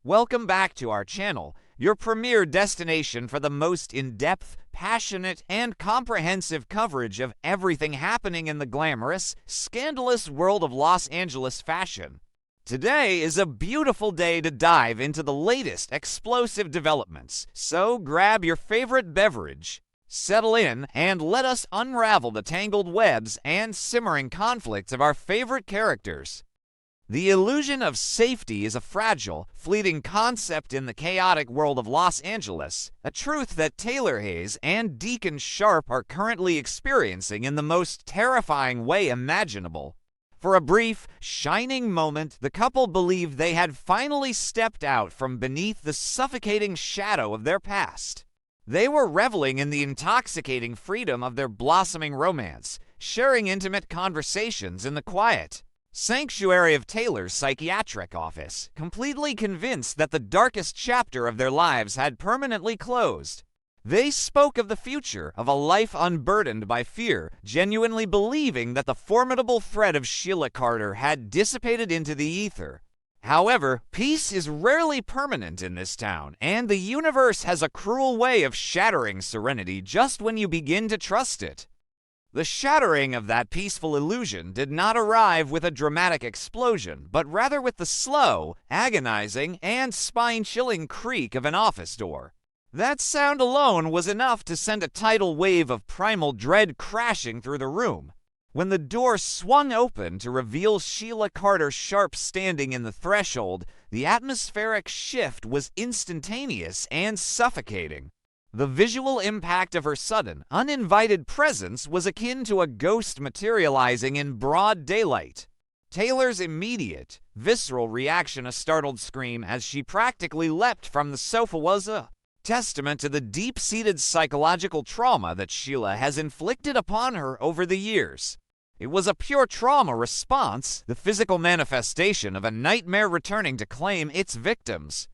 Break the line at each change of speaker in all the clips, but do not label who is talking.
Welcome back to our channel, your premier destination for the most in-depth, passionate, and comprehensive coverage of everything happening in the glamorous, scandalous world of Los Angeles fashion. Today is a beautiful day to dive into the latest explosive developments, so grab your favorite beverage, settle in, and let us unravel the tangled webs and simmering conflicts of our favorite characters. The illusion of safety is a fragile, fleeting concept in the chaotic world of Los Angeles, a truth that Taylor Hayes and Deacon Sharp are currently experiencing in the most terrifying way imaginable. For a brief, shining moment, the couple believed they had finally stepped out from beneath the suffocating shadow of their past. They were reveling in the intoxicating freedom of their blossoming romance, sharing intimate conversations in the quiet sanctuary of Taylor's psychiatric office, completely convinced that the darkest chapter of their lives had permanently closed. They spoke of the future, of a life unburdened by fear, genuinely believing that the formidable threat of Sheila Carter had dissipated into the ether. However, peace is rarely permanent in this town, and the universe has a cruel way of shattering serenity just when you begin to trust it. The shattering of that peaceful illusion did not arrive with a dramatic explosion, but rather with the slow, agonizing, and spine-chilling creak of an office door. That sound alone was enough to send a tidal wave of primal dread crashing through the room. When the door swung open to reveal Sheila Carter Sharp standing in the threshold, the atmospheric shift was instantaneous and suffocating. The visual impact of her sudden, uninvited presence was akin to a ghost materializing in broad daylight. Taylor's immediate, visceral reaction, a startled scream as she practically leapt from the sofa, was a testament to the deep-seated psychological trauma that Sheila has inflicted upon her over the years. It was a pure trauma response, the physical manifestation of a nightmare returning to claim its victims.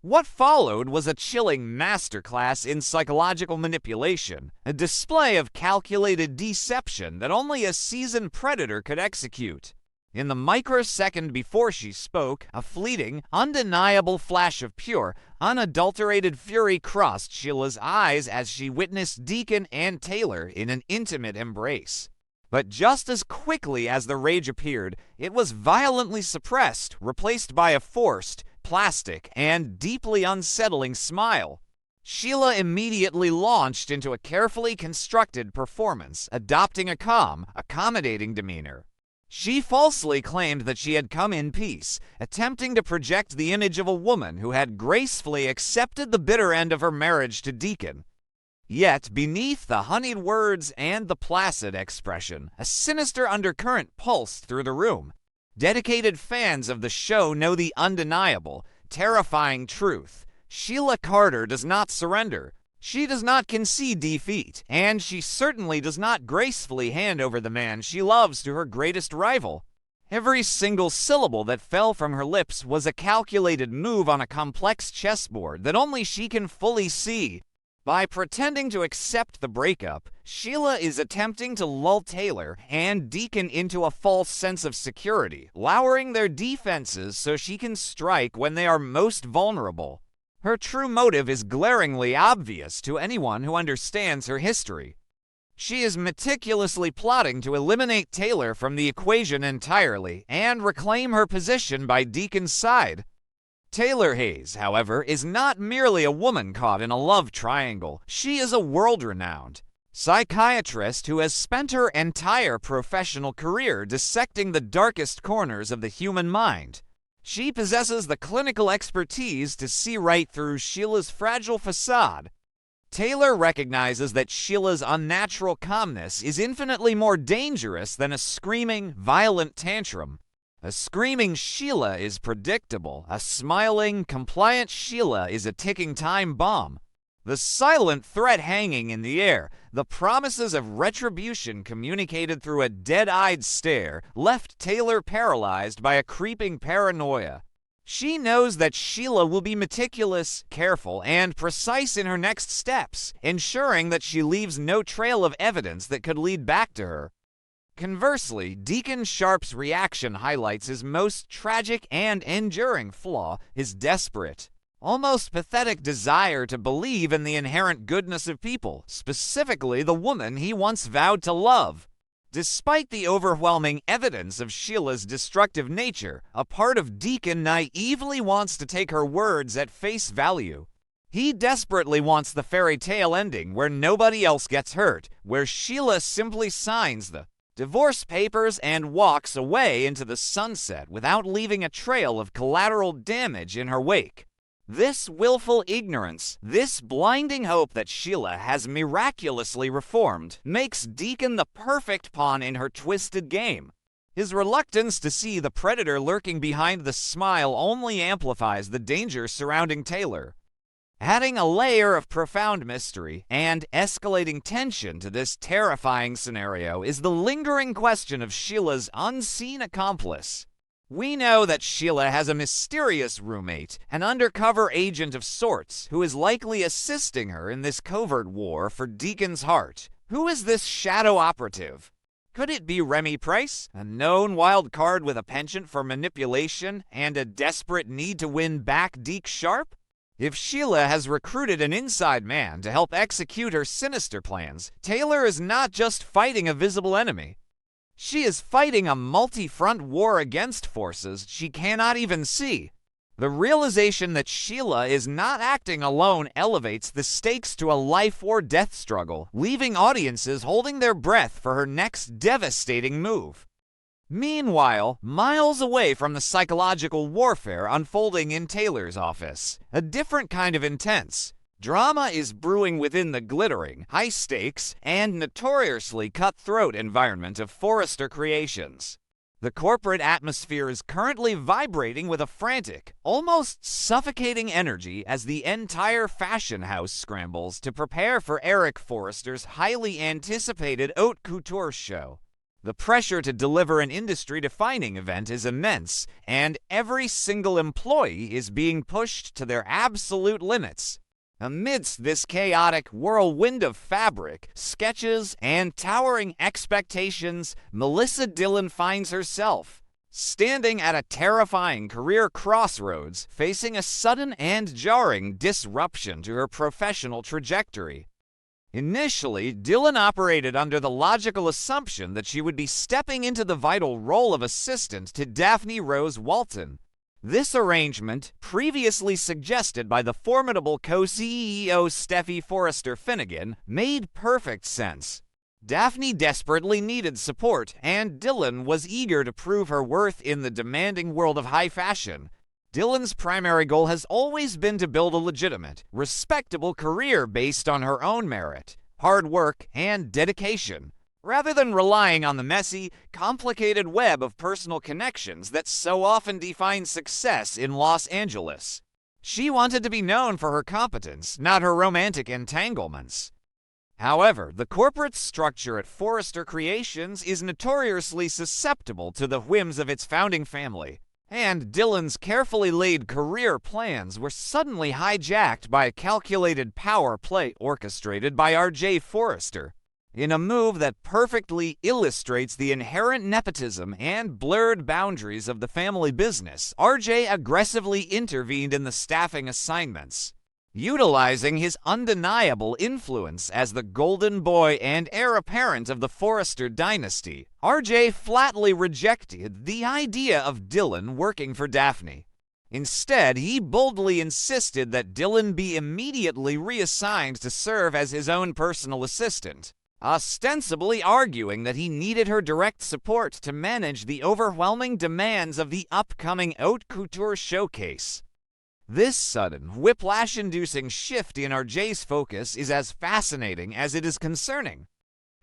What followed was a chilling masterclass in psychological manipulation, a display of calculated deception that only a seasoned predator could execute. In the microsecond before she spoke, a fleeting, undeniable flash of pure, unadulterated fury crossed Sheila's eyes as she witnessed Deacon and Taylor in an intimate embrace. But just as quickly as the rage appeared, it was violently suppressed, replaced by a forced, plastic, and deeply unsettling smile. Sheila immediately launched into a carefully constructed performance, adopting a calm, accommodating demeanor. She falsely claimed that she had come in peace, attempting to project the image of a woman who had gracefully accepted the bitter end of her marriage to Deacon. Yet, beneath the honeyed words and the placid expression, a sinister undercurrent pulsed through the room. Dedicated fans of the show know the undeniable, terrifying truth. Sheila Carter does not surrender. She does not concede defeat, and she certainly does not gracefully hand over the man she loves to her greatest rival. Every single syllable that fell from her lips was a calculated move on a complex chessboard that only she can fully see. By pretending to accept the breakup, Sheila is attempting to lull Taylor and Deacon into a false sense of security, lowering their defenses so she can strike when they are most vulnerable. Her true motive is glaringly obvious to anyone who understands her history. She is meticulously plotting to eliminate Taylor from the equation entirely and reclaim her position by Deacon's side. Taylor Hayes, however, is not merely a woman caught in a love triangle. She is a world-renowned psychiatrist who has spent her entire professional career dissecting the darkest corners of the human mind. She possesses the clinical expertise to see right through Sheila's fragile facade. Taylor recognizes that Sheila's unnatural calmness is infinitely more dangerous than a screaming, violent tantrum. A screaming Sheila is predictable. A smiling, compliant Sheila is a ticking time bomb. The silent threat hanging in the air, the promises of retribution communicated through a dead-eyed stare, left Taylor paralyzed by a creeping paranoia. She knows that Sheila will be meticulous, careful, and precise in her next steps, ensuring that she leaves no trail of evidence that could lead back to her. Conversely, Deacon Sharp's reaction highlights his most tragic and enduring flaw, his desperate, almost pathetic desire to believe in the inherent goodness of people, specifically the woman he once vowed to love. Despite the overwhelming evidence of Sheila's destructive nature, a part of Deacon naively wants to take her words at face value. He desperately wants the fairy tale ending where nobody else gets hurt, where Sheila simply signs the divorce papers and walks away into the sunset without leaving a trail of collateral damage in her wake. This willful ignorance, this blinding hope that Sheila has miraculously reformed, makes Deacon the perfect pawn in her twisted game. His reluctance to see the predator lurking behind the smile only amplifies the danger surrounding Taylor. Adding a layer of profound mystery and escalating tension to this terrifying scenario is the lingering question of Sheila's unseen accomplice. We know that Sheila has a mysterious roommate, an undercover agent of sorts, who is likely assisting her in this covert war for Deacon's heart. Who is this shadow operative? Could it be Remy Price, a known wild card with a penchant for manipulation and a desperate need to win back Deke Sharp? If Sheila has recruited an inside man to help execute her sinister plans, Taylor is not just fighting a visible enemy. She is fighting a multi-front war against forces she cannot even see. The realization that Sheila is not acting alone elevates the stakes to a life-or-death struggle, leaving audiences holding their breath for her next devastating move. Meanwhile, miles away from the psychological warfare unfolding in Taylor's office, a different kind of intense drama is brewing within the glittering, high-stakes, and notoriously cutthroat environment of Forrester Creations. The corporate atmosphere is currently vibrating with a frantic, almost suffocating energy as the entire fashion house scrambles to prepare for Eric Forrester's highly anticipated haute couture show. The pressure to deliver an industry-defining event is immense, and every single employee is being pushed to their absolute limits. Amidst this chaotic whirlwind of fabric, sketches, and towering expectations, Melissa Dillon finds herself standing at a terrifying career crossroads, facing a sudden and jarring disruption to her professional trajectory. Initially, Dillon operated under the logical assumption that she would be stepping into the vital role of assistant to Daphne Rose Walton. This arrangement, previously suggested by the formidable co-CEO Steffy Forrester Finnegan, made perfect sense. Daphne desperately needed support, and Dillon was eager to prove her worth in the demanding world of high fashion. Dillon's primary goal has always been to build a legitimate, respectable career based on her own merit, hard work, and dedication, rather than relying on the messy, complicated web of personal connections that so often define success in Los Angeles. She wanted to be known for her competence, not her romantic entanglements. However, the corporate structure at Forrester Creations is notoriously susceptible to the whims of its founding family, and Dillon's carefully laid career plans were suddenly hijacked by a calculated power play orchestrated by R.J. Forrester. In a move that perfectly illustrates the inherent nepotism and blurred boundaries of the family business, R.J. aggressively intervened in the staffing assignments. Utilizing his undeniable influence as the golden boy and heir apparent of the Forrester dynasty, R.J. flatly rejected the idea of Dillon working for Daphne. Instead, he boldly insisted that Dillon be immediately reassigned to serve as his own personal assistant, ostensibly arguing that he needed her direct support to manage the overwhelming demands of the upcoming haute couture showcase. This sudden, whiplash-inducing shift in R.J.'s focus is as fascinating as it is concerning.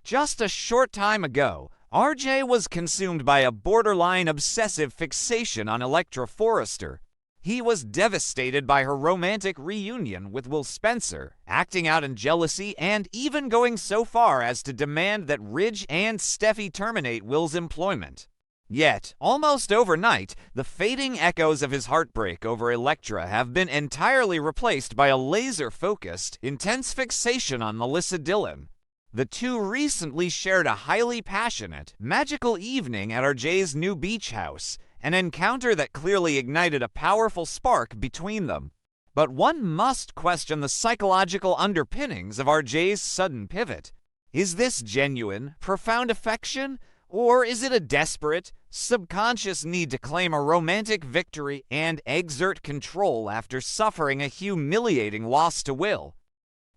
Just a short time ago, R.J. was consumed by a borderline obsessive fixation on Electra Forrester. He was devastated by her romantic reunion with Will Spencer, acting out in jealousy and even going so far as to demand that Ridge and Steffy terminate Will's employment. Yet, almost overnight, the fading echoes of his heartbreak over Electra have been entirely replaced by a laser-focused, intense fixation on Melissa Dillon. The two recently shared a highly passionate, magical evening at RJ's new beach house, an encounter that clearly ignited a powerful spark between them. But one must question the psychological underpinnings of RJ's sudden pivot. Is this genuine, profound affection, or is it a desperate, subconscious need to claim a romantic victory and exert control after suffering a humiliating loss to Will?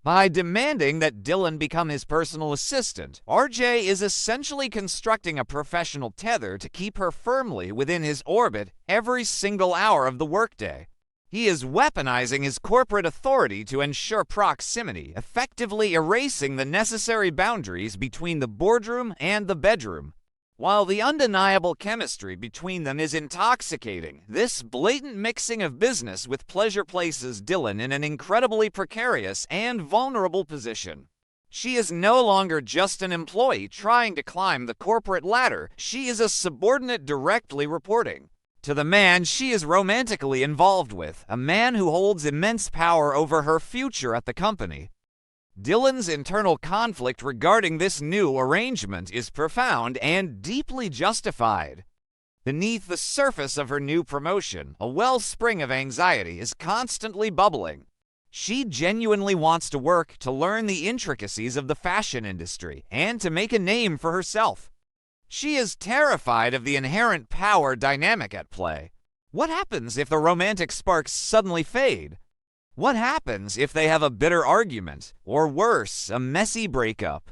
By demanding that Dylan become his personal assistant, RJ is essentially constructing a professional tether to keep her firmly within his orbit every single hour of the workday. He is weaponizing his corporate authority to ensure proximity, effectively erasing the necessary boundaries between the boardroom and the bedroom. While the undeniable chemistry between them is intoxicating, this blatant mixing of business with pleasure places Dylan in an incredibly precarious and vulnerable position. She is no longer just an employee trying to climb the corporate ladder. She is a subordinate directly reporting to the man she is romantically involved with, a man who holds immense power over her future at the company. Dylan's internal conflict regarding this new arrangement is profound and deeply justified. Beneath the surface of her new promotion, a wellspring of anxiety is constantly bubbling. She genuinely wants to work to learn the intricacies of the fashion industry and to make a name for herself. She is terrified of the inherent power dynamic at play. What happens if the romantic sparks suddenly fade? What happens if they have a bitter argument, or worse, a messy breakup?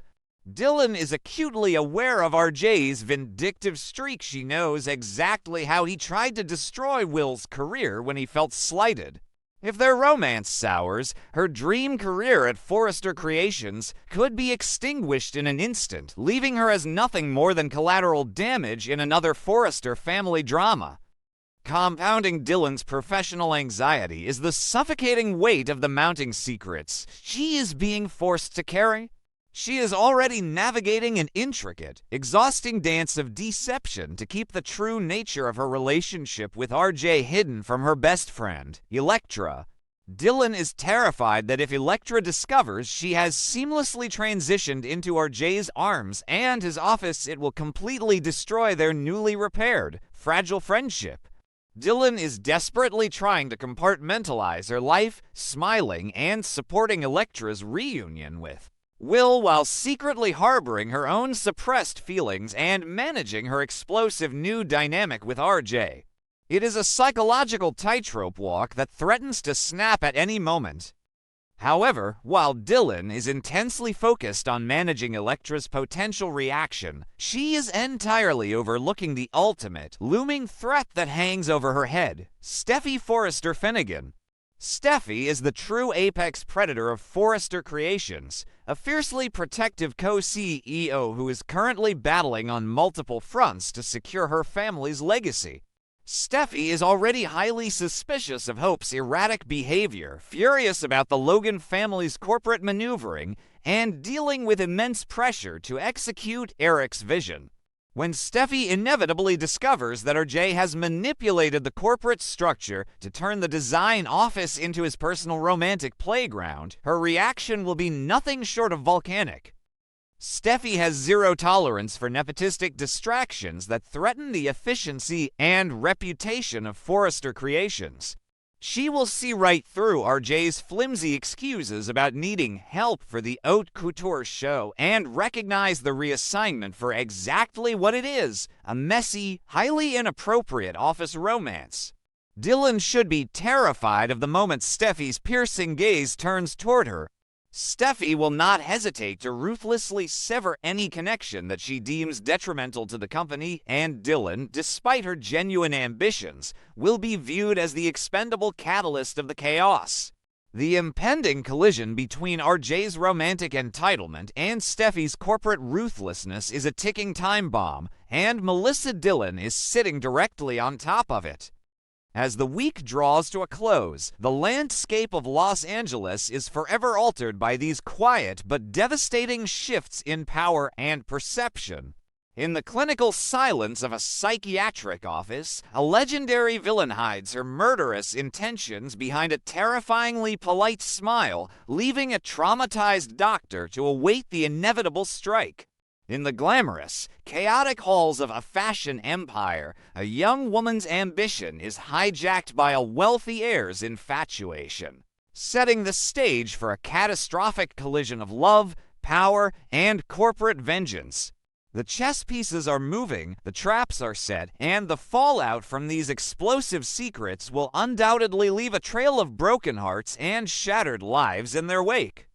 Dylan is acutely aware of RJ's vindictive streak. She knows exactly how he tried to destroy Will's career when he felt slighted. If their romance sours, her dream career at Forrester Creations could be extinguished in an instant, leaving her as nothing more than collateral damage in another Forrester family drama. Compounding Dylan's professional anxiety is the suffocating weight of the mounting secrets she is being forced to carry. She is already navigating an intricate, exhausting dance of deception to keep the true nature of her relationship with RJ hidden from her best friend, Elektra. Dylan is terrified that if Elektra discovers she has seamlessly transitioned into RJ's arms and his office, it will completely destroy their newly repaired, fragile friendship. Dylan is desperately trying to compartmentalize her life, smiling and supporting Elektra's reunion with Will while secretly harboring her own suppressed feelings and managing her explosive new dynamic with RJ. It is a psychological tightrope walk that threatens to snap at any moment. However, while Dylan is intensely focused on managing Elektra's potential reaction, she is entirely overlooking the ultimate, looming threat that hangs over her head, Steffy Forrester Finnegan. Steffy is the true apex predator of Forrester Creations, a fiercely protective co-CEO who is currently battling on multiple fronts to secure her family's legacy. Steffy is already highly suspicious of Hope's erratic behavior, furious about the Logan family's corporate maneuvering, and dealing with immense pressure to execute Eric's vision. When Steffy inevitably discovers that RJ has manipulated the corporate structure to turn the design office into his personal romantic playground, her reaction will be nothing short of volcanic. Steffy has zero tolerance for nepotistic distractions that threaten the efficiency and reputation of Forrester Creations. She will see right through RJ's flimsy excuses about needing help for the haute couture show and recognize the reassignment for exactly what it is, a messy, highly inappropriate office romance. Dylan should be terrified of the moment Steffy's piercing gaze turns toward her. Steffy will not hesitate to ruthlessly sever any connection that she deems detrimental to the company, and Dylan, despite her genuine ambitions, will be viewed as the expendable catalyst of the chaos. The impending collision between RJ's romantic entitlement and Steffy's corporate ruthlessness is a ticking time bomb, and Melissa Dylan is sitting directly on top of it. As the week draws to a close, the landscape of Los Angeles is forever altered by these quiet but devastating shifts in power and perception. In the clinical silence of a psychiatric office, a legendary villain hides her murderous intentions behind a terrifyingly polite smile, leaving a traumatized doctor to await the inevitable strike. In the glamorous, chaotic halls of a fashion empire, a young woman's ambition is hijacked by a wealthy heir's infatuation, setting the stage for a catastrophic collision of love, power, and corporate vengeance. The chess pieces are moving, the traps are set, and the fallout from these explosive secrets will undoubtedly leave a trail of broken hearts and shattered lives in their wake.